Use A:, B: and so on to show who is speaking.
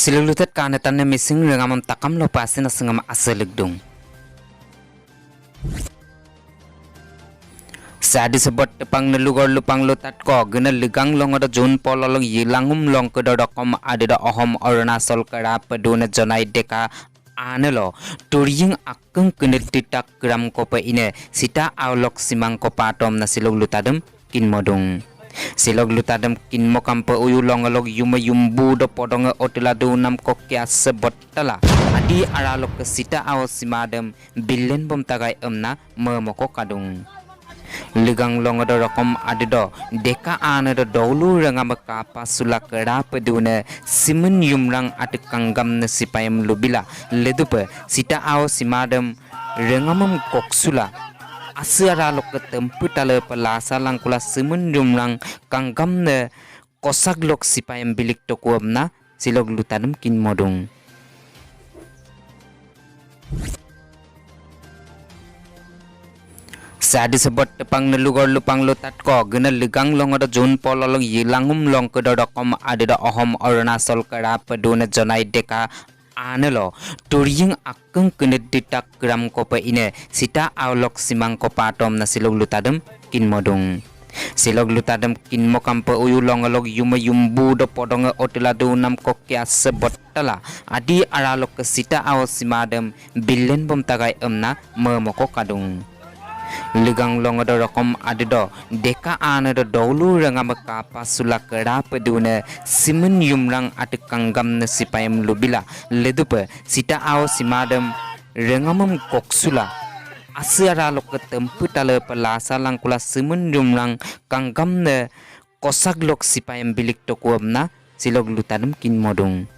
A: Silok Lutad kanetannya missing rengamam takam lo pasti nasengam aselik dong. Saat disebut tepang nelugor lupang lutat ko gena ligang long ada jun pololong yilangum long kedodokom ada ohom Arunachal kera peduna jonai deka anelo turing akeng kene titak gram kopa ine sita aulok simang kopa tom na Silok Lutadem kin modong. Silok Lutadem kin mokampe uyu longalog yuma yumbu do podonga otiladu nam kokya sebot tala adi aralok ke sita aw simadem billen bom tagai emna memoko kadung ligang longodo rokom adido deka anado dolu rangam kapa sulak pedune simen yumrang atikangam nesipayam lubila ledupe sita aw simadem rengamam koksula asara lok tempu tale pelasa langkula semen jumlang kanggam ne kosak lok sipayam bilik tokuamna Silok Lutadem kin modong. Saat disebut tepang nelugor lupang lutat ko gena ligang long ada jun pololong yilangum long kedodokom ada ohom Arunachal kera peduna jonai deka anelo turing akeng kene ditak gram kopa ine sita aulok simang kopa tom na Silok Lutadem kin modong. Silok Lutadem kin mokampe uyu longalog yuma yumbu do podonga otiladu nam kokya sebot tala adi aralok ke sita aw simadem billen bom tagai emna memoko kadung ligang longodo rokom adido deka anado dolu rangam kapa sulak kera pedune simen yumrang atikangam nesipayam lubila ledupe sita aw simadem rengamam koksula asara lok tempu tale pelasa langkula simen yumrang kanggam ne kosak lok sipayam bilik tokuamna Silok Lutadem kin modong.